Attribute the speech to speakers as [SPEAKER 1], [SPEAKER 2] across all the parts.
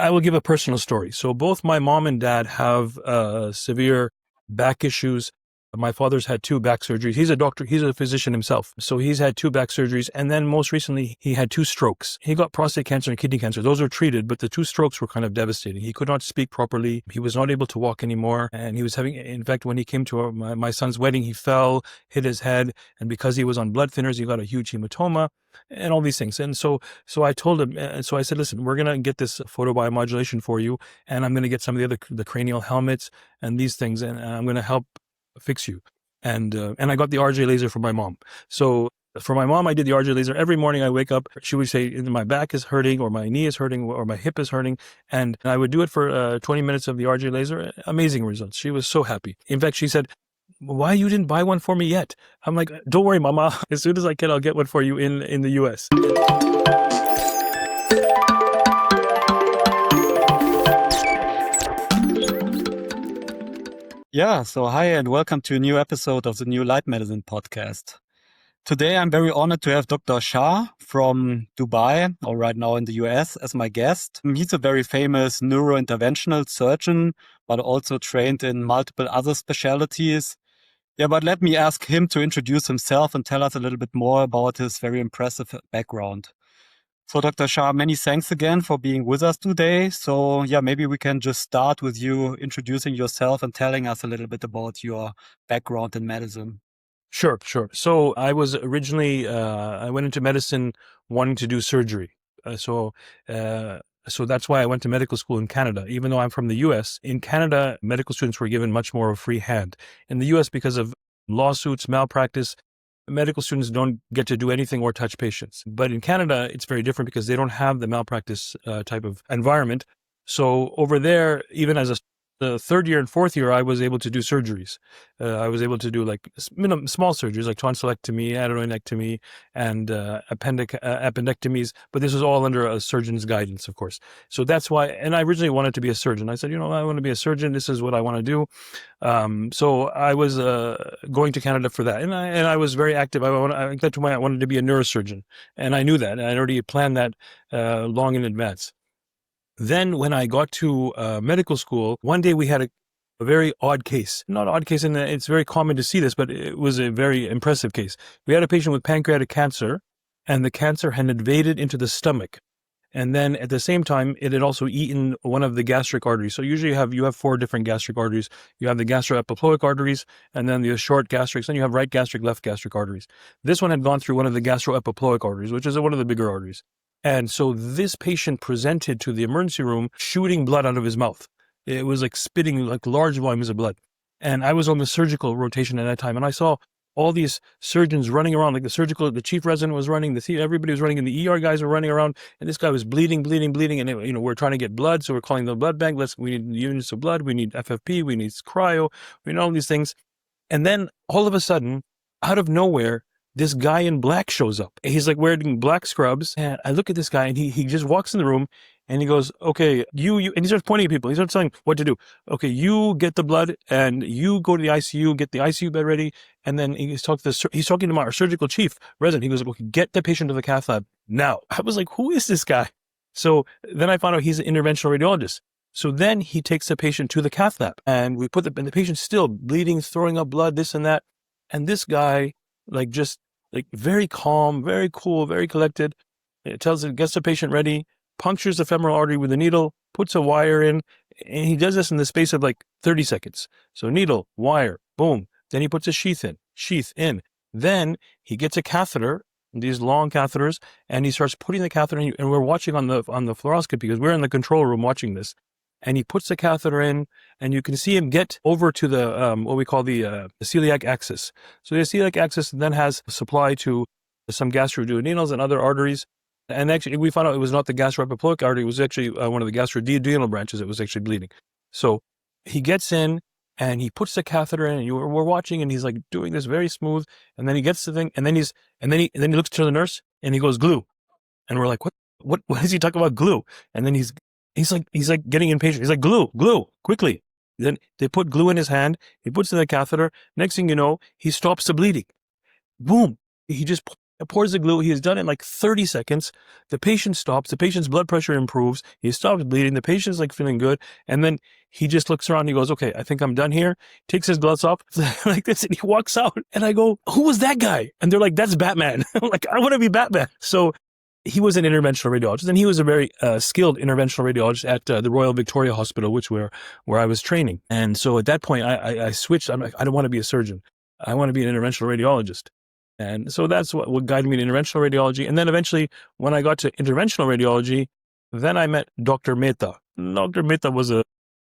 [SPEAKER 1] I will give a personal story. So both my mom and dad have severe back issues. My father's had 2 back surgeries. He's a doctor. He's a physician himself. So he's had 2 back surgeries. And then most recently, he had 2 strokes. He got prostate cancer and kidney cancer. Those were treated, but the 2 strokes were kind of devastating. He could not speak properly. He was not able to walk anymore. And he was having, in fact, when he came to my son's wedding, he fell, hit his head. And because he was on blood thinners, he got a huge hematoma and all these things. And so I told him, and so I said, listen, we're going to get this photobiomodulation for you. And I'm going to get some of the cranial helmets and these things. And I'm going to help fix you. And I got the RJ laser for my mom. So for my mom, I did the RJ laser. Every morning I wake up, she would say, my back is hurting, or my knee is hurting, or my hip is hurting. And I would do it for 20 minutes of the RJ laser. Amazing results. She was so happy. In fact, she said, why you didn't buy one for me yet? I'm like, don't worry, mama. As soon as I can, I'll get one for you in the US.
[SPEAKER 2] Yeah, so hi and welcome to a new episode of the New Light Medicine podcast. Today I'm very honored to have Dr. Shah from Dubai, or right now in the US, as my guest. He's a very famous neurointerventional surgeon, but also trained in multiple other specialties. Yeah, but let me ask him to introduce himself and tell us a little bit more about his very impressive background. So Dr. Shah, many thanks again for being with us today. So yeah, maybe we can just start with you introducing yourself and telling us a little bit about your background in medicine.
[SPEAKER 1] Sure. So I was originally, I went into medicine wanting to do surgery. So that's why I went to medical school in Canada. Even though I'm from the US, in Canada, medical students were given much more of a free hand. In the US, because of lawsuits, malpractice, medical students don't get to do anything or touch patients. But in Canada, it's very different because they don't have the malpractice type of environment. So over there, even as the 3rd year and 4th year, I was able to do surgeries. I was able to do like small surgeries like tonsillectomy, adenoidectomy, and appendectomies. But this was all under a surgeon's guidance, of course. So that's why, and I originally wanted to be a surgeon. I said, I want to be a surgeon. This is what I want to do. So I was going to Canada for that. And I was very active. I got to I wanted to be a neurosurgeon. And I knew that. And I already planned that long in advance. Then when I got to medical school, one day we had a very odd case. Not odd case, and it's very common to see this, but it was a very impressive case. We had a patient with pancreatic cancer, and the cancer had invaded into the stomach. And then at the same time, it had also eaten one of the gastric arteries. So usually you have 4 different gastric arteries. You have the gastroepiploic arteries, and then the short gastrics, then you have right gastric, left gastric arteries. This one had gone through one of the gastroepiploic arteries, which is one of the bigger arteries. And so this patient presented to the emergency room shooting blood out of his mouth. It was like spitting like large volumes of blood. And I was on the surgical rotation at that time, and I saw all these surgeons running around, like the chief resident was running, everybody was running, and the ER guys were running around, and this guy was bleeding, and we're trying to get blood, so we're calling the blood bank. We need units of blood, we need FFP, we need cryo, we need all these things. And then all of a sudden, out of nowhere, this guy in black shows up. He's like wearing black scrubs, and I look at this guy, and he just walks in the room, and he goes, okay, you, and he starts pointing at people. He starts telling what to do. Okay, you get the blood, and you go to the ICU, get the ICU bed ready, and then he's talking to our surgical chief resident. He goes, okay, get the patient to the cath lab now. I was like, who is this guy? So then I found out he's an interventional radiologist. So then he takes the patient to the cath lab, and we put and the patient's still bleeding, throwing up blood, this and that, and this guy, just very calm, very cool, very collected. It gets the patient ready, punctures the femoral artery with a needle, puts a wire in, and he does this in the space of 30 seconds. So needle, wire, boom. Then he puts a sheath in. Then he gets a catheter, these long catheters, and he starts putting the catheter in, and we're watching on the fluoroscopy because we're in the control room watching this. And he puts the catheter in, and you can see him get over to the what we call the celiac axis. So the celiac axis then has supply to some gastroduodenals and other arteries. And actually, we found out it was not the gastroepiploic artery; it was actually one of the gastroduodenal branches that was actually bleeding. So he gets in, and he puts the catheter in, and we're watching, and he's doing this very smooth. And then he gets the thing, and then he looks to the nurse, and he goes glue, and we're like, what is he talking about glue? And then he's getting impatient. He's like, glue, quickly. Then they put glue in his hand. He puts in the catheter. Next thing you know, he stops the bleeding. Boom. He just pours the glue. He has done it in like 30 seconds. The patient stops. The patient's blood pressure improves. He stops bleeding. The patient's like feeling good. And then he just looks around. And he goes, okay, I think I'm done here. Takes his gloves off like this, and he walks out. And I go, who was that guy? And they're like, that's Batman. I'm like, I want to be Batman. So he was an interventional radiologist, and he was a very skilled interventional radiologist at the Royal Victoria Hospital, where I was training. And so at that point, I switched. I'm like, I don't want to be a surgeon. I want to be an interventional radiologist. And so that's what guided me to interventional radiology. And then eventually, when I got to interventional radiology, then I met Dr. Mehta. Dr. Mehta was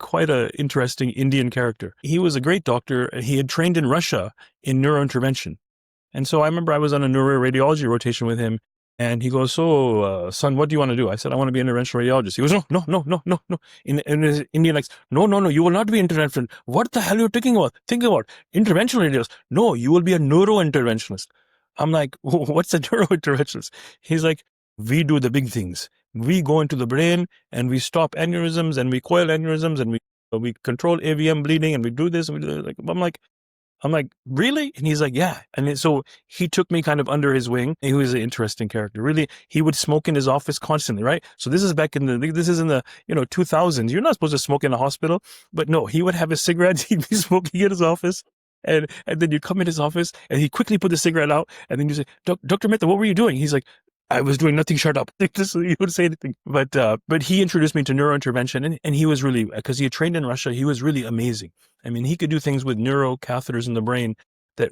[SPEAKER 1] quite an interesting Indian character. He was a great doctor. He had trained in Russia in neurointervention. And so I remember I was on a neuroradiology rotation with him, and he goes, so, son, what do you want to do? I said, I want to be an interventional radiologist. He goes, no. In his Indian accent, no, you will not be interventional. What the hell are you thinking about? Interventional radiologist. No, you will be a neurointerventionalist. I'm like, what's a neurointerventionalist? He's like, we do the big things. We go into the brain and we stop aneurysms and we coil aneurysms and we control AVM bleeding and we do this. And we do that. I'm like, really? And he's like, yeah. And so he took me kind of under his wing. He was an interesting character. Really, he would smoke in his office constantly, right? So this is in the 2000s. You're not supposed to smoke in a hospital, but no, he would have his cigarettes. He'd be smoking in his office. And then you come in his office and he quickly put the cigarette out. And then you say, Dr. Mehta, what were you doing? He's like, I was doing nothing, shut up. He wouldn't say anything. But he introduced me to neurointervention, and he was really, because he had trained in Russia, he was really amazing. I mean, he could do things with neuro catheters in the brain that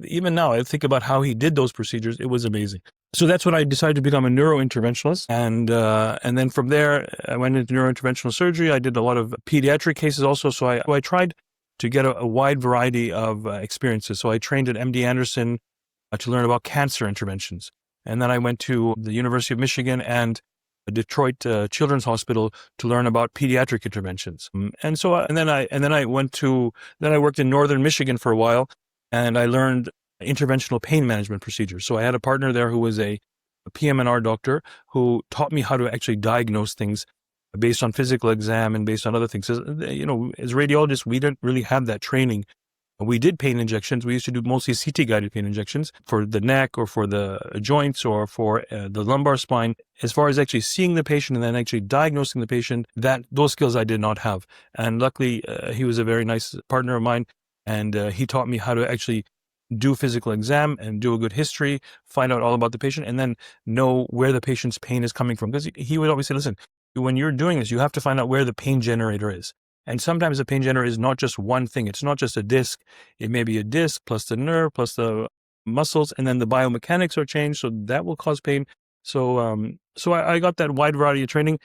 [SPEAKER 1] even now, I think about how he did those procedures. It was amazing. So that's when I decided to become a neurointerventionalist. And then from there, I went into neurointerventional surgery. I did a lot of pediatric cases also. So I tried to get a wide variety of experiences. So I trained at MD Anderson to learn about cancer interventions. And then I went to the University of Michigan and Detroit Children's Hospital to learn about pediatric interventions. And then I worked in Northern Michigan for a while, and I learned interventional pain management procedures. So I had a partner there who was a PM&R doctor who taught me how to actually diagnose things based on physical exam and based on other things. As radiologists, we didn't really have that training. We did pain injections. We used to do mostly CT-guided pain injections for the neck or for the joints or for the lumbar spine. As far as actually seeing the patient and then actually diagnosing the patient, those skills I did not have. And luckily, he was a very nice partner of mine, and he taught me how to actually do physical exam and do a good history, find out all about the patient, and then know where the patient's pain is coming from. Because he would always say, listen, when you're doing this, you have to find out where the pain generator is. And sometimes the pain generator is not just one thing. It's not just a disc. It may be a disc plus the nerve plus the muscles, and then the biomechanics are changed, so that will cause pain. So I got that wide variety of training,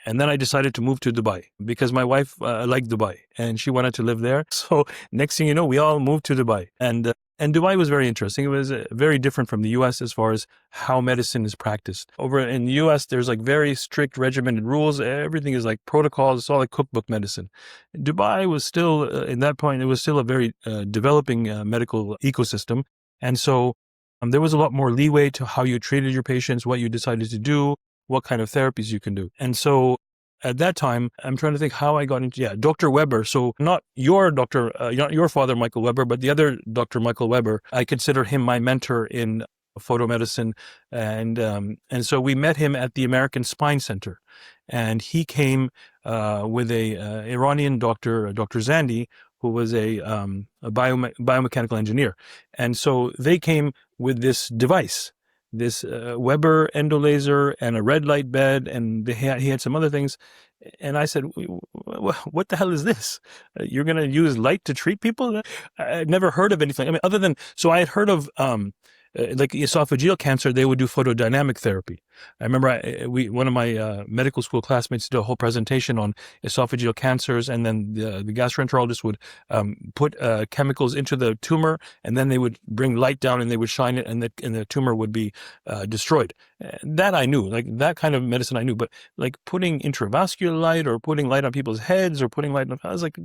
[SPEAKER 1] and then I decided to move to Dubai because my wife liked Dubai and she wanted to live there. So next thing you know, we all moved to Dubai, and Dubai was very interesting. It was very different from the U.S. as far as how medicine is practiced. Over in the U.S., there's like very strict regimented rules. Everything is like protocols. It's all like cookbook medicine. Dubai was still, in that point, it was still a very developing medical ecosystem. And so there was a lot more leeway to how you treated your patients, what you decided to do, what kind of therapies you can do. And so at that time, I'm trying to think how I got into, Dr. Weber. So not your doctor, not your father, Michael Weber, but the other Dr. Michael Weber. I consider him my mentor in photomedicine. And so we met him at the American Spine Center. And he came with a Iranian doctor, Dr. Zandi, who was a biomechanical engineer. And so they came with this device, this Weber endolaser and a red light bed, and he had some other things. And I said, what the hell is this? You're going to use light to treat people? I'd never heard of anything. I mean, other than, so I had heard of like esophageal cancer, they would do photodynamic therapy. I remember one of my medical school classmates did a whole presentation on esophageal cancers, and then the gastroenterologist would put chemicals into the tumor, and then they would bring light down and they would shine it, and the tumor would be destroyed. That I knew, like that kind of medicine I knew, but like putting intravascular light or putting light on people's heads or putting light on, I was like,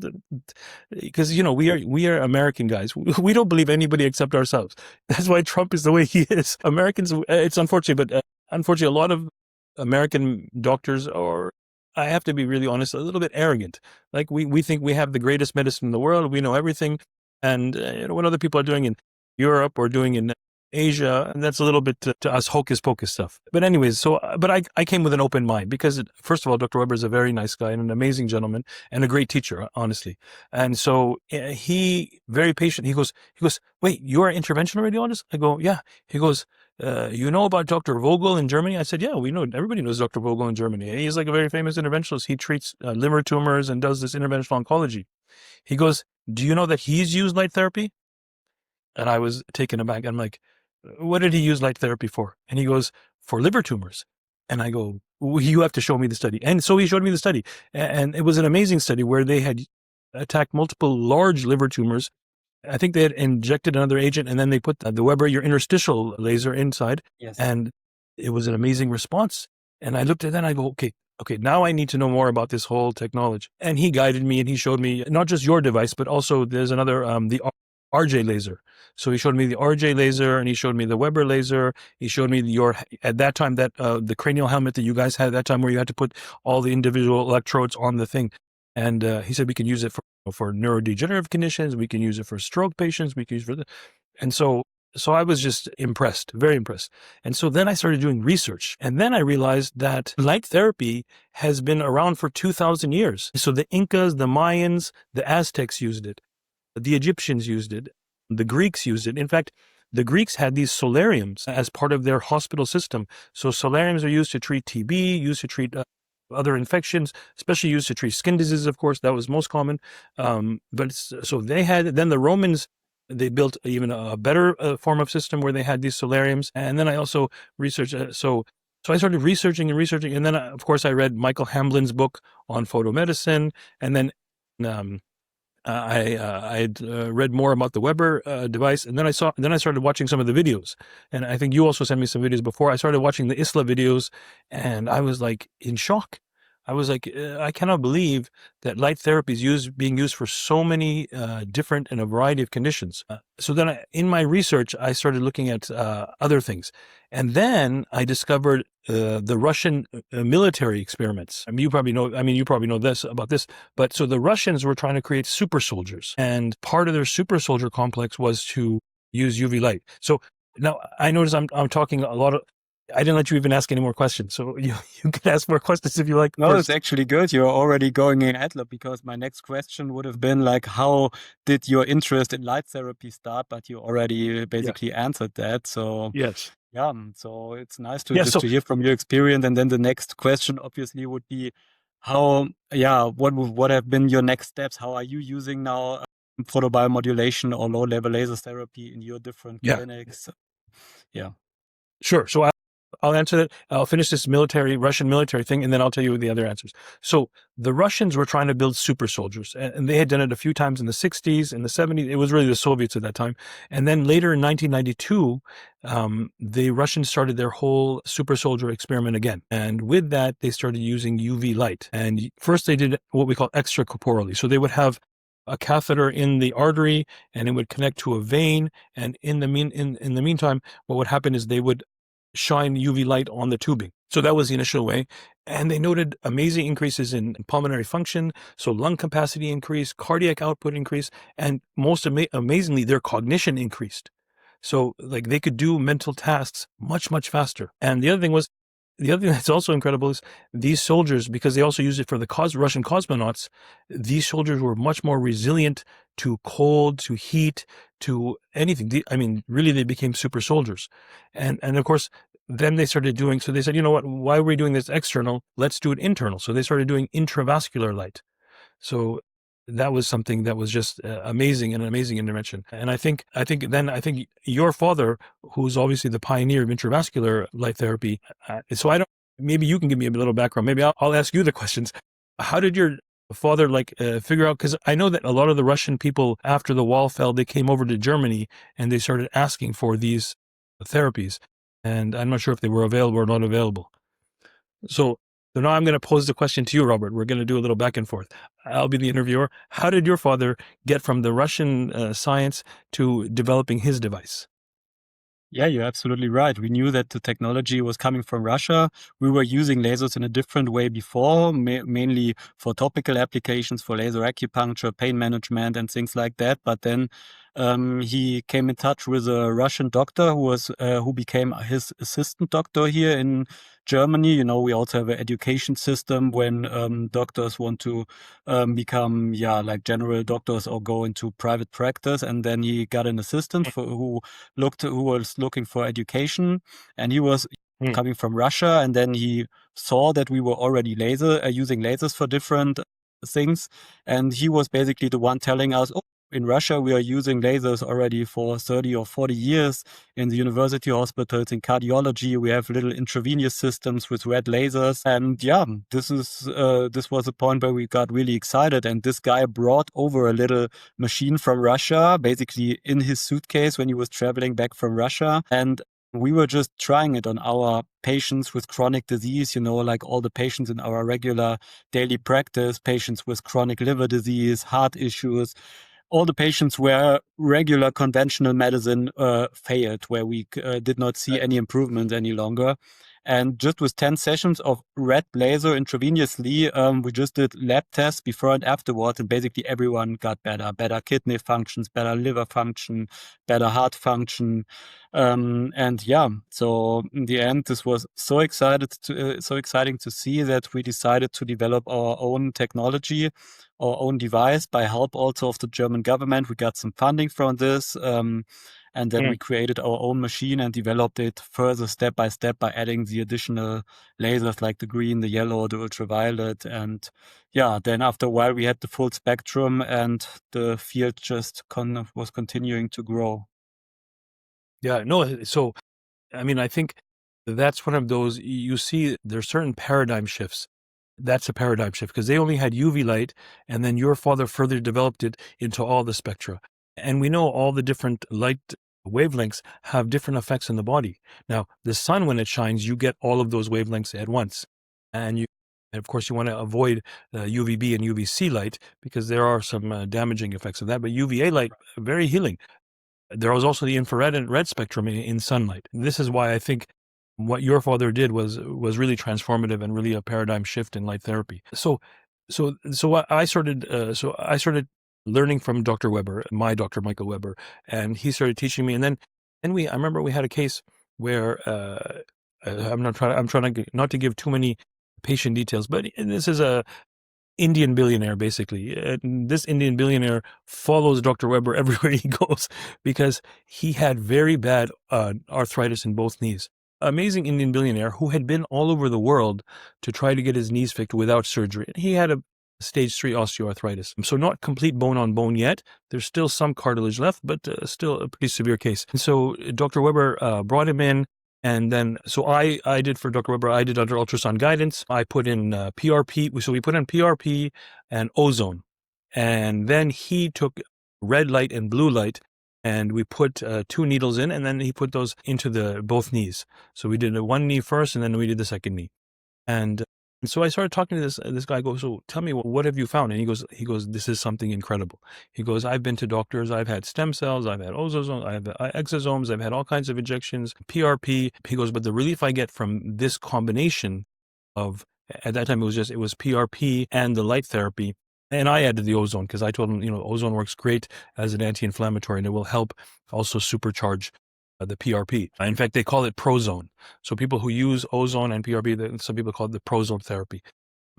[SPEAKER 1] because we are American guys. We don't believe anybody except ourselves. That's why Trump is the way he is. Americans, it's unfortunate, but unfortunately, a lot of American doctors are, I have to be really honest, a little bit arrogant. Like we think we have the greatest medicine in the world. We know everything. And what other people are doing in Europe or doing in Asia, and that's a little bit to us hocus pocus stuff. But anyways, but I came with an open mind because first of all, Dr. Weber is a very nice guy and an amazing gentleman and a great teacher, honestly. And so he very patient. He goes, wait, you are an interventional radiologist? I go, yeah. He goes, you know about Dr. Vogel in Germany? I said, yeah, we know. Everybody knows Dr. Vogel in Germany. He's like a very famous interventionalist. He treats liver tumors and does this interventional oncology. He goes, do you know that he's used light therapy? And I was taken aback. I'm like, what did he use light therapy for? And he goes, for liver tumors. And I go, you have to show me the study. And so he showed me the study. And it was an amazing study where they had attacked multiple large liver tumors. I think they had injected another agent, and then they put the Weber, your interstitial laser inside.
[SPEAKER 2] Yes.
[SPEAKER 1] And it was an amazing response. And I looked at that and I go, okay, now I need to know more about this whole technology. And he guided me and he showed me not just your device, but also there's another, the RJ laser. So he showed me the RJ laser and he showed me the Weber laser. He showed me at that time, that the cranial helmet that you guys had at that time, where you had to put all the individual electrodes on the thing. And he said we can use it for neurodegenerative conditions. We can use it for stroke patients. We can use it for and so I was just impressed, very impressed. And so then I started doing research. And then I realized that light therapy has been around for 2,000 years. So the Incas, the Mayans, the Aztecs used it. The Egyptians used it. The Greeks used it. In fact, the Greeks had these solariums as part of their hospital system. So solariums are used to treat TB, used to treat other infections, especially used to treat skin diseases, of course. That was most common. So they had, then the Romans, they built even a better form of system where they had these solariums. And then I also researched, so I started researching. And then, of course, I read Michael Hamblin's book on photomedicine. And then I had read more about the Weber device, and then I started watching some of the videos. And I think you also sent me some videos before. I started watching the Isla videos, and I was like in shock. I was like, I cannot believe that light therapy is being used for so many different and a variety of conditions. So then in my research, I started looking at other things. And then I discovered the Russian military experiments. You probably know about this, but so the Russians were trying to create super soldiers, and part of their super soldier complex was to use UV light. So now I notice I'm talking a lot of, I didn't let you even ask any more questions. So you can ask more questions if you like.
[SPEAKER 2] No, it's actually good. You're already going in AdLab, because my next question would have been like, how did your interest in light therapy start? But you already basically answered that. So
[SPEAKER 1] yes.
[SPEAKER 2] Yeah, so it's nice to to hear from your experience. And then the next question obviously would be what have been your next steps? How are you using now photobiomodulation or low-level laser therapy in your different clinics? Yeah.
[SPEAKER 1] Sure. So I'll answer that. I'll finish this Russian military thing, and then I'll tell you the other answers. So the Russians were trying to build super soldiers, and they had done it a few times in the 60s, in the 70s. It was really the Soviets at that time. And then later in 1992, the Russians started their whole super soldier experiment again. And with that, they started using UV light. And first they did what we call extracorporally. So they would have a catheter in the artery, and it would connect to a vein. And in the meantime, what would happen is they would shine UV light on the tubing. So that was the initial way. And they noted amazing increases in pulmonary function. So lung capacity increased, cardiac output increased, and most amazingly, their cognition increased. So like they could do mental tasks much, much faster. And the other thing that's also incredible is these soldiers, because they also used it for the Russian cosmonauts, these soldiers were much more resilient to cold, to heat, to anything. I mean, really, they became super soldiers. And of course, then they started doing, so they said, you know what, why are we doing this external? Let's do it internal. So they started doing intravascular light. So that was something that was just amazing, and an amazing intervention. And I think your father, who's obviously the pioneer of intravascular light therapy, maybe you can give me a little background. Maybe I'll ask you the questions. How did your father figure out, because I know that a lot of the Russian people, after the wall fell, they came over to Germany and they started asking for these therapies. And I'm not sure if they were available or not available. So now I'm going to pose the question to you, Robert. We're going to do a little back and forth. I'll be the interviewer. How did your father get from the Russian science to developing his device?
[SPEAKER 2] Yeah, you're absolutely right. We knew that the technology was coming from Russia. We were using lasers in a different way before, mainly for topical applications, for laser acupuncture, pain management, and things like that. But then he came in touch with a Russian doctor who became his assistant doctor here in Germany. You know, we also have an education system when doctors want to become like general doctors or go into private practice. And then he got an assistant who was looking for education, and he was coming from Russia. And then he saw that we were already using lasers for different things, and he was basically the one telling us, oh, in Russia, we are using lasers already for 30 or 40 years. In the university hospitals, in cardiology, we have little intravenous systems with red lasers. And this was a point where we got really excited. And this guy brought over a little machine from Russia, basically in his suitcase when he was traveling back from Russia. And we were just trying it on our patients with chronic disease, you know, like all the patients in our regular daily practice, patients with chronic liver disease, heart issues, all the patients where regular conventional medicine failed, where we did not see any improvement any longer. And just with 10 sessions of red laser intravenously, we just did lab tests before and afterwards, and basically everyone got better kidney functions, better liver function, better heart function. So in the end, this was so exciting to see that we decided to develop our own technology, our own device, by help also of the German government. We got some funding from this. And then we created our own machine and developed it further step by step by adding the additional lasers like the green, the yellow, the ultraviolet. And then after a while, we had the full spectrum, and the field just was continuing to grow.
[SPEAKER 1] Yeah, no, so, I mean, I think that's one of those, you see, there's certain paradigm shifts. That's a paradigm shift because they only had UV light, and then your father further developed it into all the spectra. And we know all the different light wavelengths have different effects in the body. Now, the sun, when it shines, you get all of those wavelengths at once. And of course, you want to avoid UVB and UVC light because there are some damaging effects of that. But UVA light, very healing. There was also the infrared and red spectrum in sunlight. This is why I think what your father did was really transformative and really a paradigm shift in light therapy. So I started learning from Dr. Weber, my Dr. Michael Weber, and he started teaching me. And then I remember we had a case where I'm trying not to give too many patient details, but this is a Indian billionaire, basically. This Indian billionaire follows Dr. Weber everywhere he goes because he had very bad arthritis in both knees. Amazing Indian billionaire who had been all over the world to try to get his knees fixed without surgery. He had a stage 3 osteoarthritis. So not complete bone on bone yet. There's still some cartilage left, but still a pretty severe case. And so Dr. Weber brought him in. And then, so I did for Dr. Weber, I did under ultrasound guidance. I put in PRP. So we put in PRP and ozone. And then he took red light and blue light, and we put 2 needles in, and then he put those into both knees. So we did one knee first, and then we did the second knee. And so I started talking to this guy. I go, so tell me, what have you found? And he goes, this is something incredible. He goes, I've been to doctors. I've had stem cells. I've had ozosomes. I've had exosomes. I've had all kinds of injections, PRP. He goes, but the relief I get from this combination of, at that time, it was PRP and the light therapy. And I added the ozone because I told him, ozone works great as an anti-inflammatory, and it will help also supercharge the PRP. In fact, they call it prozone. So people who use ozone and PRP, some people call it the prozone therapy.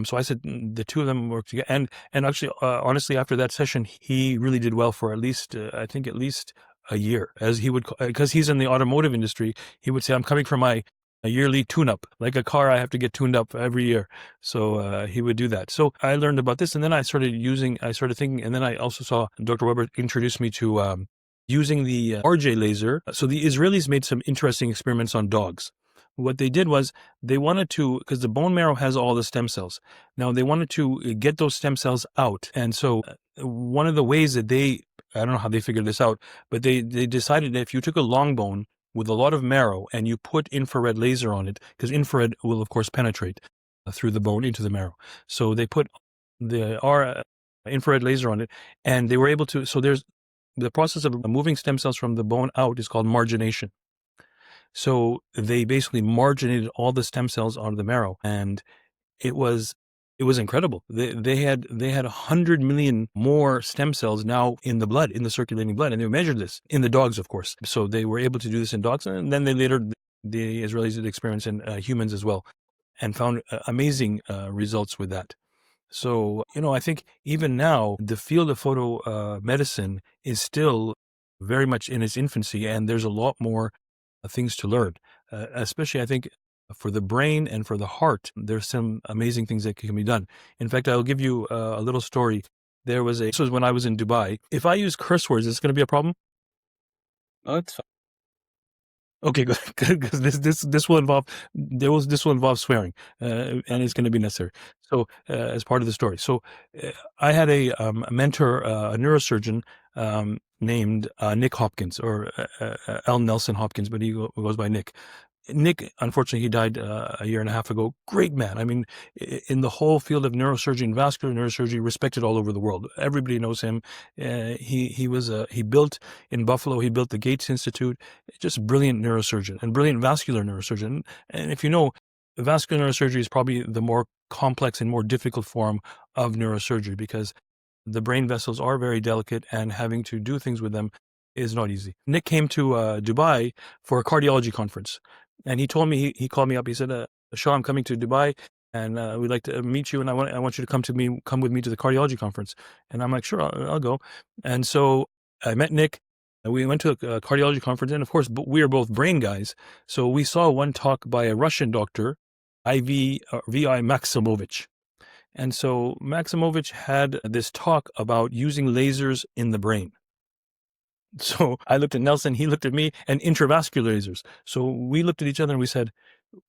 [SPEAKER 1] So I said the two of them work together. And actually, honestly, after that session, he really did well for at least a year, as he would, because he's in the automotive industry. He would say, I'm coming for my yearly tune-up. Like a car, I have to get tuned up every year. So he would do that. So I learned about this, and then I started thinking, and then I also saw Dr. Weber introduce me to using the RJ laser. So the Israelis made some interesting experiments on dogs. What they did was they wanted to, because the bone marrow has all the stem cells. Now they wanted to get those stem cells out. And so one of the ways that I don't know how they figured this out, but they decided that if you took a long bone with a lot of marrow and you put infrared laser on it, because infrared will of course penetrate through the bone into the marrow. So they put the infrared laser on it, and they were able to, so there's the process of moving stem cells from the bone out is called margination. So they basically marginated all the stem cells out of the marrow, and it was It was incredible. They had 100 million more stem cells now in the blood, in the circulating blood, and they measured this in the dogs, of course. So they were able to do this in dogs, and then the Israelis did experiments in humans as well, and found amazing results with that. So, I think even now, the field of photo medicine is still very much in its infancy, and there's a lot more things to learn, especially I think for the brain and for the heart. There's some amazing things that can be done. In fact, I'll give you a little story. This was when I was in Dubai. If I use curse words, is this going to be a problem?
[SPEAKER 2] Oh, it's fine.
[SPEAKER 1] Okay, good. Because this will involve swearing, and it's going to be necessary. So, as part of the story, I had a mentor, a neurosurgeon named Nick Hopkins, or L. Nelson Hopkins, but he goes by Nick. Nick, unfortunately, he died a year and a half ago. Great man. I mean, in the whole field of neurosurgery and vascular neurosurgery, respected all over the world. Everybody knows him. He built in Buffalo. He built the Gates Institute. Just brilliant neurosurgeon and brilliant vascular neurosurgeon. And if you know, vascular neurosurgery is probably the more complex and more difficult form of neurosurgery, because the brain vessels are very delicate, and having to do things with them is not easy. Nick came to Dubai for a cardiology conference, and he told me, he called me up. He said, "Shah, I'm coming to Dubai, and we'd like to meet you, and I want you to come with me to the cardiology conference." And I'm like, "Sure, I'll go." And so I met Nick. And we went to a cardiology conference, and of course, we are both brain guys. So we saw one talk by a Russian doctor, V.I. Maximovich. And so Maximovich had this talk about using lasers in the brain. So I looked at Nelson, he looked at me, and intravascular lasers. So we looked at each other and we said,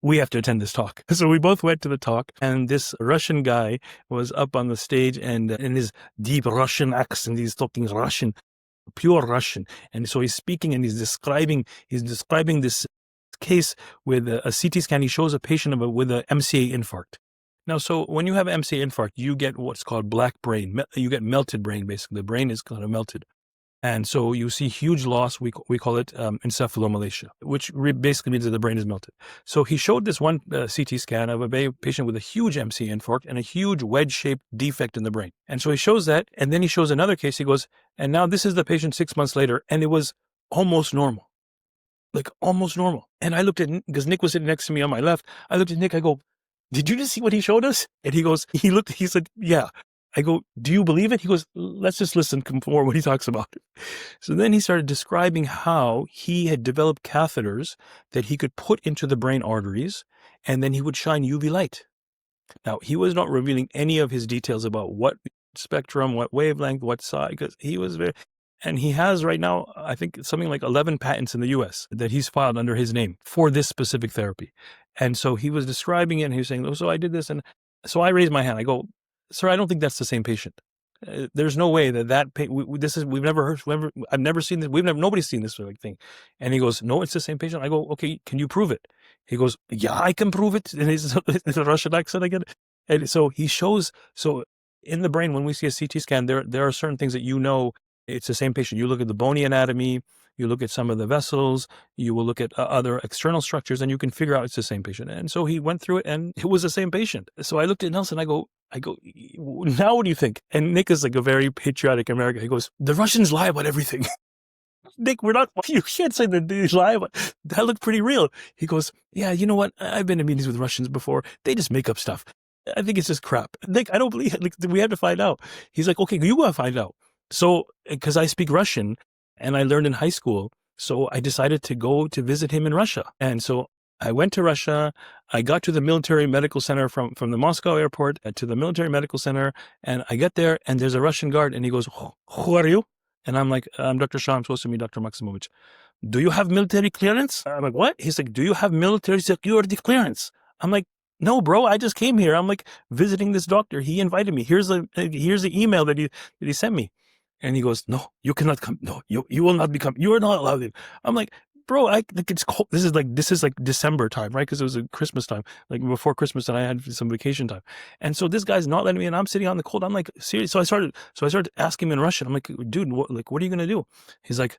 [SPEAKER 1] we have to attend this talk. So we both went to the talk, and this Russian guy was up on the stage, and in his deep Russian accent, he's talking Russian, pure Russian. And so he's speaking, and he's describing this case with a CT scan. He shows a patient with an MCA infarct. Now, so when you have MCA infarct, you get what's called black brain. You get melted brain, basically. The brain is kind of melted. And so you see huge loss. We call it encephalomalacia, which basically means that the brain is melted. So he showed this one CT scan of a patient with a huge MCA infarct and a huge wedge-shaped defect in the brain. And so he shows that, and then he shows another case. He goes, and now this is the patient 6 months later, and it was almost normal. Like almost normal. And I looked at, because Nick was sitting next to me on my left, I looked at Nick, I go, "Did you just see what he showed us?" And he said, "Yeah." I go, "Do you believe it?" He goes, "Let's just listen for what he talks about." So then he started describing how he had developed catheters that he could put into the brain arteries, and then he would shine UV light. Now, he was not revealing any of his details about what spectrum, what wavelength, what size, because and he has right now, I think, something like 11 patents in the US that he's filed under his name for this specific therapy. And so he was describing it, and he was saying, "Oh, so I did this." And so I raised my hand. I go, "Sir, I don't think that's the same patient. There's no way we've never heard, I've never seen this. Nobody's seen this sort of thing." And he goes, "No, it's the same patient." I go, "Okay, can you prove it?" He goes, "Yeah, I can prove it." And it's a Russian accent again. And so he shows, so in the brain, when we see a CT scan, there are certain things that it's the same patient. You look at the bony anatomy, you look at some of the vessels, you will look at other external structures, and you can figure out it's the same patient. And so he went through it, and it was the same patient. So I looked at Nelson, I go, "Now what do you think?" And Nick is like a very patriotic American. He goes, "The Russians lie about everything." Nick, you can't say that they lie about, that looked pretty real. He goes, "Yeah, you know what? I've been in meetings with Russians before. They just make up stuff. I think it's just crap." Nick, I don't believe it. Like, we have to find out. He's like, "Okay, you go find out." So, because I speak Russian and I learned in high school, so I decided to go to visit him in Russia. And so I went to Russia. I got to the military medical center from the Moscow airport to the military medical center. And I get there, and there's a Russian guard, and he goes, "Who are you?" And I'm like, "I'm Dr. Shah. I'm supposed to meet Dr. Maximovich." "Do you have military clearance?" I'm like, "What?" He's like, "Do you have military security clearance?" I'm like, "No, bro, I just came here. I'm like visiting this doctor. He invited me. Here's the email that he sent me." And he goes, "No, you cannot come. No, you will not become. You are not allowed in." I'm like, "Bro, it's cold. This is like December time, right? Because it was a Christmas time, like before Christmas, and I had some vacation time." And so this guy's not letting me in. I'm sitting out in the cold. I'm like, serious. So I started asking him in Russian. I'm like, "Dude, what are you gonna do?" He's like,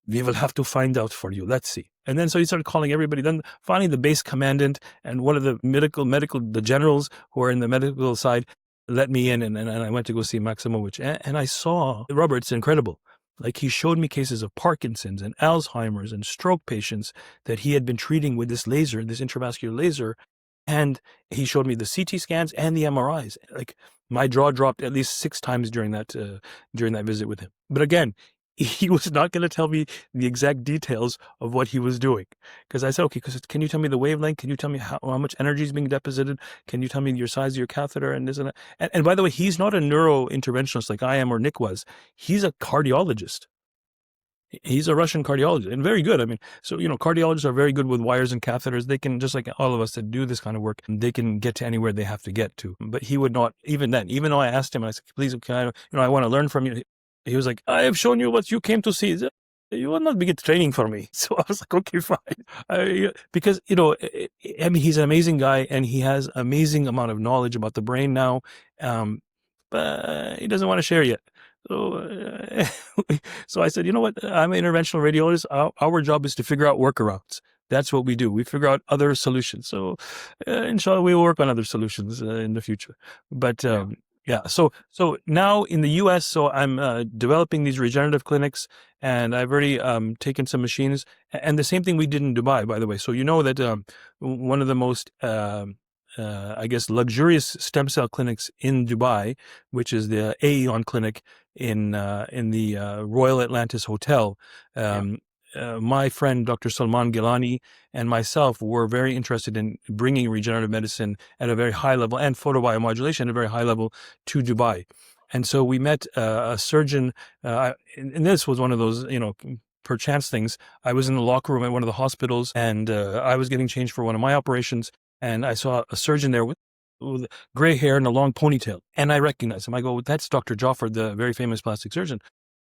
[SPEAKER 1] We will have to find out for you. Let's see. And then so he started calling everybody. Then finally the base commandant and one of the the generals who are in the medical side let me in, and I went to go see Maximovich. And I saw Robert. It's incredible. Like, he showed me cases of Parkinson's and Alzheimer's and stroke patients that he had been treating with this laser, this intravascular laser. And he showed me the CT scans and the MRIs. Like, my jaw dropped at least 6 times during that visit with him. But again, he was not going to tell me the exact details of what he was doing. Because I said, okay, can you tell me the wavelength? Can you tell me how much energy is being deposited? Can you tell me your size of your catheter and this and that? And by the way, he's not a neurointerventionist like I am or Nick was. He's a cardiologist. He's a Russian cardiologist, and very good. I mean, so, cardiologists are very good with wires and catheters. They can, just like all of us that do this kind of work, they can get to anywhere they have to get to. But he would not, even then, even though I asked him, I said, please, can I want to learn from you. He was like, I have shown you what you came to see. You will not begin training for me. So I was like, okay, fine. Because, I mean, he's an amazing guy, and he has amazing amount of knowledge about the brain now. But he doesn't want to share yet. So I said, you know what? I'm an interventional radiologist. Our job is to figure out workarounds. That's what we do. We figure out other solutions. So inshallah, we will work on other solutions in the future. But yeah. So now in the U.S., so I'm developing these regenerative clinics, and I've already taken some machines. And the same thing we did in Dubai, by the way. So that one of the most I guess luxurious stem cell clinics in Dubai, which is the Aeon Clinic in the Royal Atlantis Hotel. My friend Dr. Salman Gilani and myself were very interested in bringing regenerative medicine at a very high level, and photobiomodulation at a very high level, to Dubai. And so we met a surgeon, and this was one of those, perchance things. I was in the locker room at one of the hospitals, and I was getting changed for one of my operations. And I saw a surgeon there with gray hair and a long ponytail. And I recognized him. I go, that's Dr. Jaffer, the very famous plastic surgeon.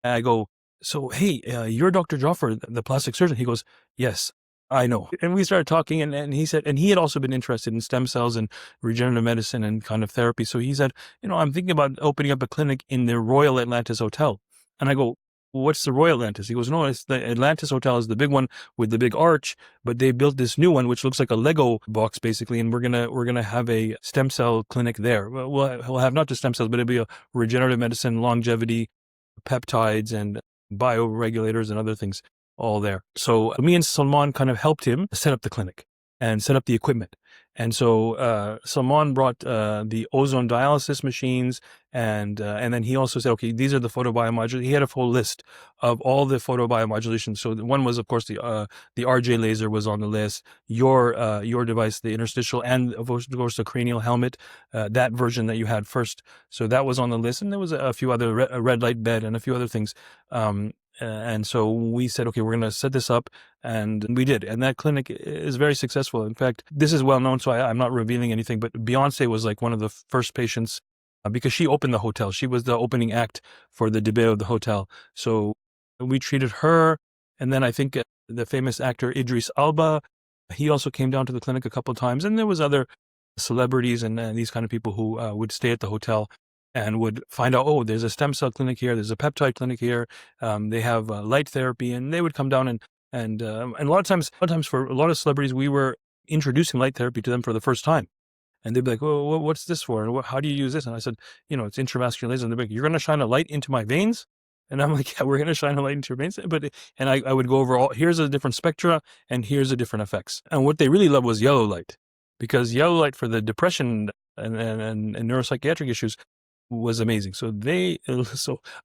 [SPEAKER 1] And I go, so, hey, you're Dr. Jaffer, the plastic surgeon? He goes, yes, I know. And we started talking, and he said, and he had also been interested in stem cells and regenerative medicine and kind of therapy. So he said, I'm thinking about opening up a clinic in the Royal Atlantis Hotel. And I go, what's the Royal Atlantis? He goes, no, it's the Atlantis Hotel is the big one with the big arch, but they built this new one, which looks like a Lego box, basically. And we're going to have a stem cell clinic there. We'll have not just stem cells, but it'll be a regenerative medicine, longevity, peptides, and bioregulators and other things all there. So me and Salman kind of helped him set up the clinic and set up the equipment. And so Salman brought the ozone dialysis machines, and then he also said, okay, these are the photobiomodulation. He had a full list of all the photobiomodulation. So one was, of course, the RJ laser was on the list. Your device, the interstitial, and of course the cranial helmet, that version that you had first. So that was on the list, and there was a few other red light bed and a few other things. And so we said, okay, we're going to set this up, and we did. And that clinic is very successful. In fact, this is well known, so I'm not revealing anything, but Beyonce was like one of the first patients because she opened the hotel. She was the opening act for the debut of the hotel. So we treated her. And then I think the famous actor Idris Elba, he also came down to the clinic a couple of times. And there was other celebrities and these kind of people who would stay at the hotel and would find out, oh, there's a stem cell clinic here, there's a peptide clinic here, they have light therapy, and they would come down and a lot of times for a lot of celebrities, we were introducing light therapy to them for the first time, and they'd be like, well, what's this for, and how do you use this? And I said, it's intravascular laser. And they'd be like, you're going to shine a light into my veins? And I'm like, yeah, we're going to shine a light into your veins. And I would go over here's a different spectra, and here's the different effects. And what they really loved was yellow light, because yellow light for the depression and neuropsychiatric issues was amazing. So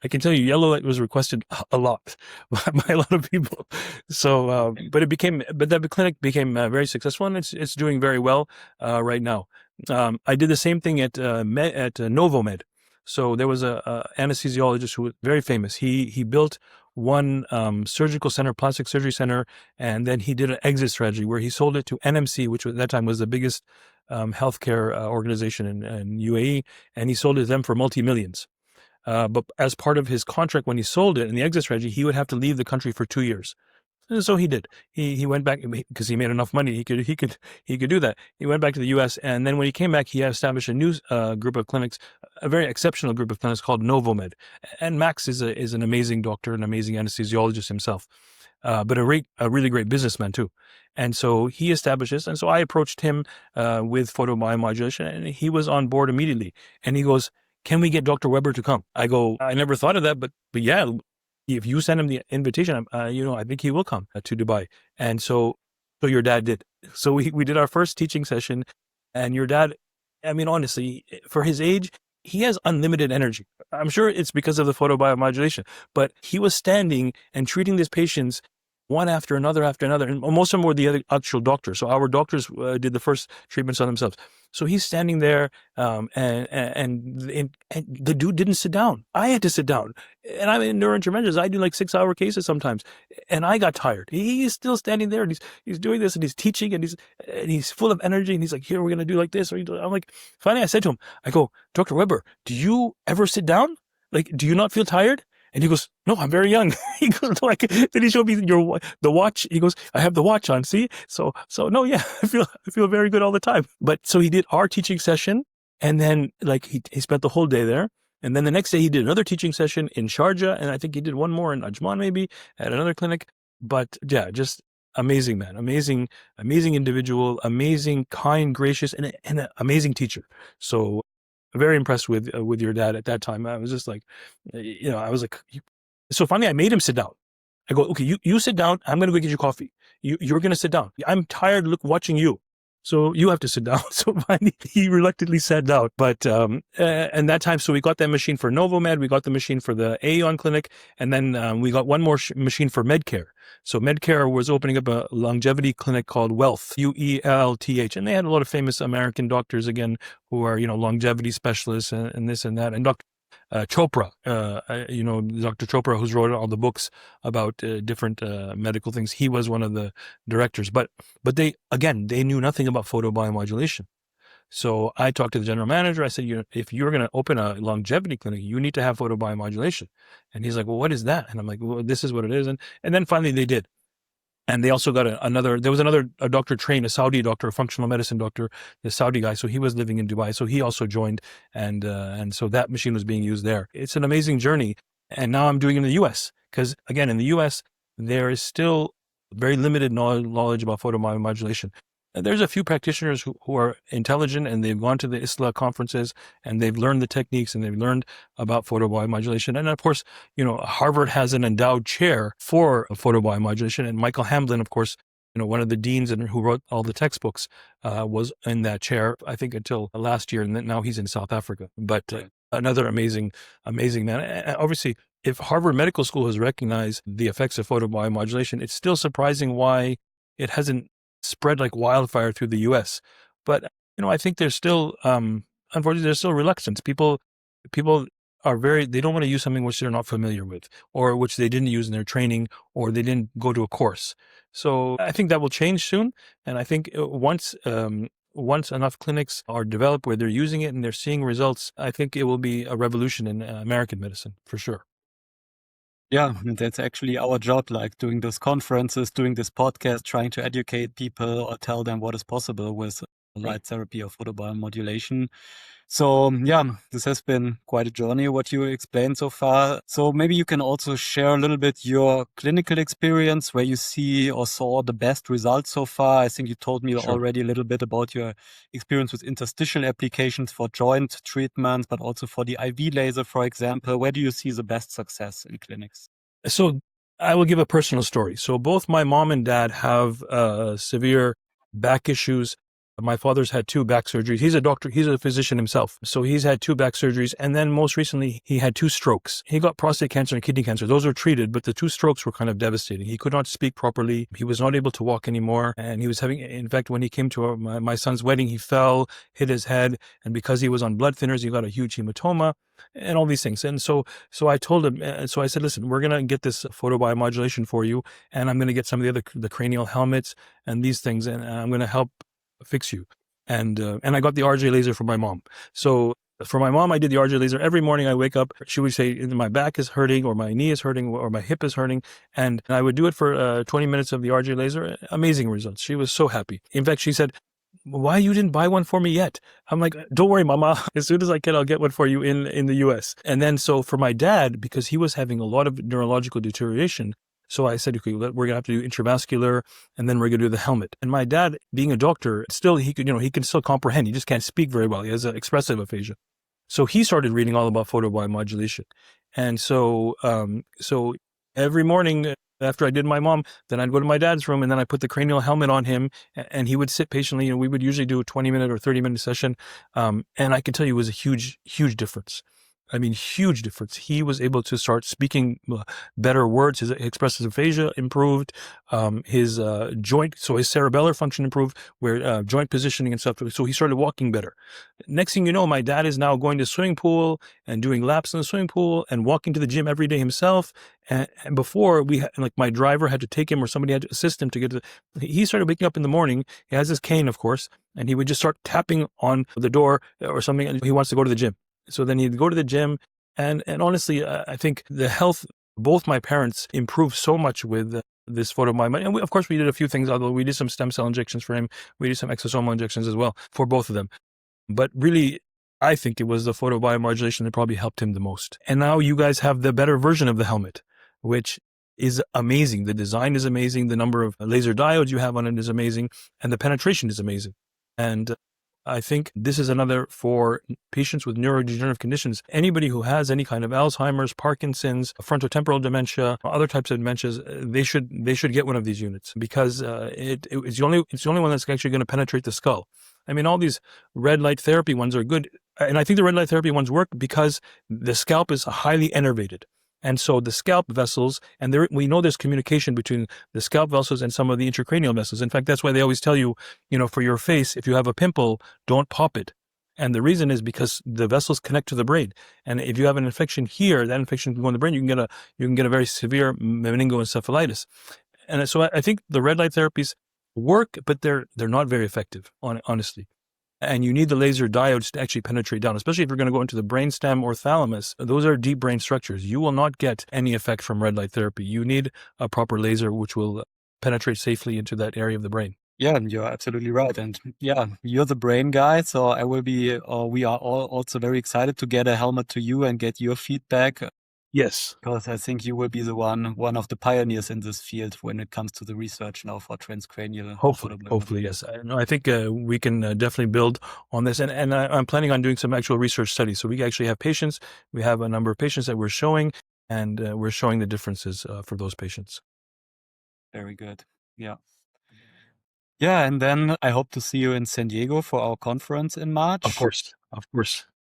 [SPEAKER 1] I can tell you, yellow light was requested a lot by a lot of people. So, but that clinic became very successful, and it's doing very well right now. I did the same thing at Novomed. So there was a anesthesiologist who was very famous. He built one surgical center, plastic surgery center, and then he did an exit strategy where he sold it to NMC, which at that time was the biggest healthcare organization in UAE, and he sold it to them for multi-millions. But as part of his contract, when he sold it in the exit strategy, he would have to leave the country for 2 years. And so he did. He went back because he made enough money. He could do that. He went back to the U.S. and then when he came back, he established a new group of clinics, a very exceptional group of clinics called Novomed. And Max is an amazing doctor, an amazing anesthesiologist himself. but a really great businessman too. And so he established this. And so I approached him with photobiomodulation, and he was on board immediately. And he goes, "Can we get Dr. Weber to come?" I go, "I never thought of that, but yeah, if you send him the invitation, I think he will come to Dubai." And so your dad did. So we did our first teaching session, and your dad, I mean, honestly, for his age, he has unlimited energy. I'm sure it's because of the photobiomodulation, but he was standing and treating these patients one after another, and most of them were the other actual doctors. So our doctors did the first treatments on themselves. So he's standing there, and the dude didn't sit down. I had to sit down, and I'm in neurointerventions. I do like 6-hour cases sometimes, and I got tired. He's still standing there, and he's doing this, and he's teaching, and he's full of energy, and he's like, "Here, we're gonna do like this." I'm like, finally, I said to him, I go, "Dr. Weber, do you ever sit down? Like, do you not feel tired?" And he goes, "No, I'm very young." He goes, like, then he showed me the watch. He goes, "I have the watch on. See?" So no, yeah, I feel very good all the time. But so he did our teaching session, and then like he spent the whole day there. And then the next day he did another teaching session in Sharjah, and I think he did one more in Ajman maybe at another clinic. But yeah, just amazing man, amazing individual, amazing, kind, gracious, and an amazing teacher. So very impressed with your dad at that time. I was just like, I was like, so finally I made him sit down. I go, "Okay, you sit down. I'm going to go get you coffee. You're going to sit down. I'm tired watching you. So you have to sit down." So finally he reluctantly sat down. But, and that time, so we got that machine for Novomed. We got the machine for the Aeon clinic. And then we got one more machine for Medcare. So Medcare was opening up a longevity clinic called Wealth, UELTH. And they had a lot of famous American doctors, again, who are, longevity specialists and this and that. And Dr. Chopra, Dr. Chopra, who's wrote all the books about different medical things. He was one of the directors. But they knew nothing about photobiomodulation. So I talked to the general manager. I said, if you're going to open a longevity clinic, you need to have photobiomodulation. And he's like, "Well, what is that?" And I'm like, "Well, this is what it is." And then finally they did. And they also got there was another doctor trained, a Saudi doctor, a functional medicine doctor, the Saudi guy. So he was living in Dubai. So he also joined. And so that machine was being used there. It's an amazing journey. And now I'm doing it in the US, because again, in the US, there is still very limited knowledge about photobiomodulation. There's a few practitioners who are intelligent, and they've gone to the ISLA conferences, and they've learned the techniques, and they've learned about photobiomodulation. And of course, Harvard has an endowed chair for photobiomodulation, and Michael Hamblin, of course, one of the deans and who wrote all the textbooks, was in that chair, I think, until last year, and then now he's in South Africa. But another amazing man. Obviously, if Harvard Medical School has recognized the effects of photobiomodulation, it's still surprising why it hasn't spread like wildfire through the US. But, I think there's still, unfortunately, there's still reluctance. People are they don't want to use something which they're not familiar with, or which they didn't use in their training, or they didn't go to a course. So I think that will change soon. And I think once enough clinics are developed where they're using it and they're seeing results, I think it will be a revolution in American medicine for sure.
[SPEAKER 2] Yeah, and that's actually our job, like doing those conferences, doing this podcast, trying to educate people or tell them what is possible with light therapy or photobiomodulation. So yeah, this has been quite a journey, what you explained so far. So maybe you can also share a little bit your clinical experience, where you see or saw the best results so far. I think you told me already a little bit about your experience with interstitial applications for joint treatments, but also for the IV laser, for example. Where do you see the best success in clinics?
[SPEAKER 1] So I will give a personal story. So both my mom and dad have severe back issues. My father's had 2 back surgeries. He's a doctor. He's a physician himself. So he's had 2 back surgeries. And then most recently, he had 2 strokes. He got prostate cancer and kidney cancer. Those were treated, but the 2 strokes were kind of devastating. He could not speak properly. He was not able to walk anymore. And he was in fact, when he came to my son's wedding, he fell, hit his head. And because he was on blood thinners, he got a huge hematoma and all these things. And so I told him, so I said, "Listen, we're going to get this photobiomodulation for you. And I'm going to get some of the cranial helmets and these things. And I'm going to help fix you." And I got the RJ laser for my mom. So for my mom, I did the RJ laser every morning. I wake up, she would say, "My back is hurting, or my knee is hurting, or my hip is hurting." And I would do it for 20 minutes of the RJ laser. Amazing results. She was so happy. In fact, she said, "Why you didn't buy one for me yet?" I'm like, "Don't worry, Mama. As soon as I can, I'll get one for you in the US." And then so for my dad, because he was having a lot of neurological deterioration, So I said, okay, we're going to have to do intravascular, and then we're going to do the helmet. And my dad, being a doctor, still, he can still comprehend. He just can't speak very well. He has expressive aphasia. So he started reading all about photobiomodulation. And so every morning after I did my mom, then I'd go to my dad's room, and then I put the cranial helmet on him, and he would sit patiently. We would usually do a 20-minute or 30-minute session. And I can tell you it was a huge, huge difference. I mean, huge difference. He was able to start speaking better words. His expressive aphasia improved. His joint, so his cerebellar function improved, where joint positioning and stuff. So he started walking better. Next thing you know, my dad is now going to the swimming pool and doing laps in the swimming pool and walking to the gym every day himself. And before, my driver had to take him, or somebody had to assist him to get to he started waking up in the morning. He has his cane, of course, and he would just start tapping on the door or something, and he wants to go to the gym. So then he'd go to the gym, and honestly, I think the health, both my parents improved so much with this photobiomodulation. And of course, we did a few things, although we did some stem cell injections for him. We did some exosomal injections as well for both of them. But really, I think it was the photobiomodulation that probably helped him the most. And now you guys have the better version of the helmet, which is amazing. The design is amazing. The number of laser diodes you have on it is amazing. And the penetration is amazing. And I think this is another for patients with neurodegenerative conditions. Anybody who has any kind of Alzheimer's, Parkinson's, frontotemporal dementia, other types of dementias, they should get one of these units, because it's the only one that's actually going to penetrate the skull. I mean, all these red light therapy ones are good, and I think the red light therapy ones work because the scalp is highly innervated. And so the scalp vessels, and we know there's communication between the scalp vessels and some of the intracranial vessels. In fact, that's why they always tell you, for your face, if you have a pimple, don't pop it. And the reason is because the vessels connect to the brain. And if you have an infection here, that infection can go in the brain, you can get a very severe meningoencephalitis. And so I think the red light therapies work, but they're not very effective, honestly. And you need the laser diodes to actually penetrate down, especially if you're going to go into the brainstem or thalamus. Those are deep brain structures. You will not get any effect from red light therapy. You need a proper laser which will penetrate safely into that area of the brain.
[SPEAKER 2] Yeah, you're absolutely right. And yeah, you're the brain guy. So we are all also very excited to get a helmet to you and get your feedback.
[SPEAKER 1] Yes.
[SPEAKER 2] Because I think you will be the one of the pioneers in this field when it comes to the research now for transcranial.
[SPEAKER 1] Hopefully, yes. I think we can definitely build on this. And I'm planning on doing some actual research studies. So we actually have patients. We have a number of patients that we're showing, and we're showing the differences for those patients.
[SPEAKER 2] Very good. Yeah. Yeah, and then I hope to see you in San Diego for our conference in March.
[SPEAKER 1] Of course.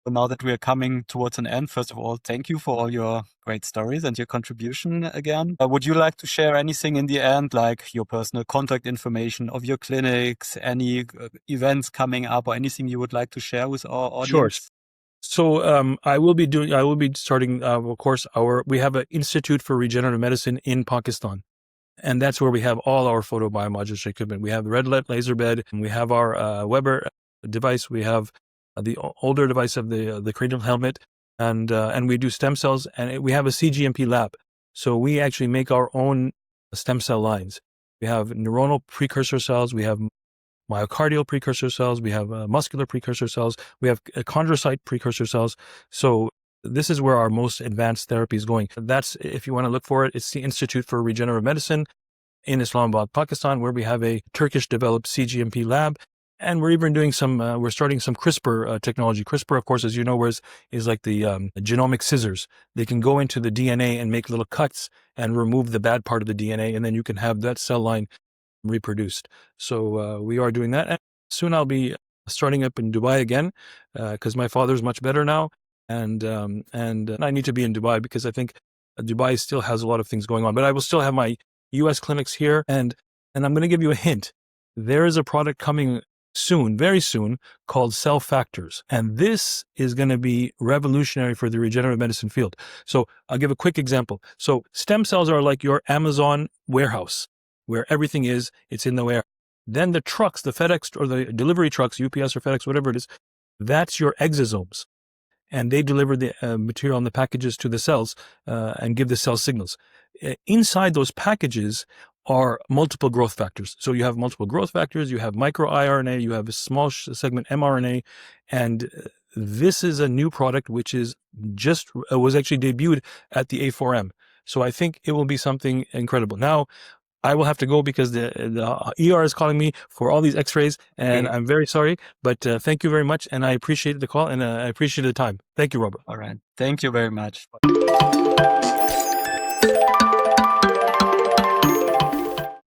[SPEAKER 2] So now that we are coming towards an end, first of all, thank you for all your great stories and your contribution again. Would you like to share anything in the end, like your personal contact information of your clinics, any events coming up, or anything you would like to share with our audience?
[SPEAKER 1] Sure. So I will be starting, of course, we have an Institute for Regenerative Medicine in Pakistan. And that's where we have all our photobiomodulation equipment. We have the red light laser bed, and we have our Weber device. We have the older device of the cranial helmet, and we do stem cells, and we have a CGMP lab. So we actually make our own stem cell lines. We have neuronal precursor cells. We have myocardial precursor cells. We have muscular precursor cells. We have chondrocyte precursor cells. So this is where our most advanced therapy is going. That's, if you want to look for it, it's the Institute for Regenerative Medicine in Islamabad, Pakistan, where we have a Turkish-developed CGMP lab. And we're even doing we're starting some CRISPR technology. CRISPR, of course, as you know, is like the genomic scissors. They can go into the DNA and make little cuts and remove the bad part of the DNA, and then you can have that cell line reproduced. So we are doing that. And soon I'll be starting up in Dubai again, because my father's much better now. And I need to be in Dubai because I think Dubai still has a lot of things going on. But I will still have my U.S. clinics here. And I'm going to give you a hint. There is a product coming soon, very soon, called cell factors. And this is going to be revolutionary for the regenerative medicine field. So I'll give a quick example. So stem cells are like your Amazon warehouse, where everything is, it's in the warehouse. Then the trucks, the FedEx or the delivery trucks, UPS or FedEx, whatever it is, that's your exosomes. And they deliver the material and the packages to the cells and give the cell signals. Inside those packages are multiple growth factors. So you have multiple growth factors, you have microRNA, you have a small segment mRNA, and this is a new product which was actually debuted at the A4M. So I think it will be something incredible. Now, I will have to go because the ER is calling me for all these x-rays, and I'm very sorry, but thank you very much, and I appreciate the call, and I appreciate the time. Thank you, Robert.
[SPEAKER 2] All right. Thank you very much.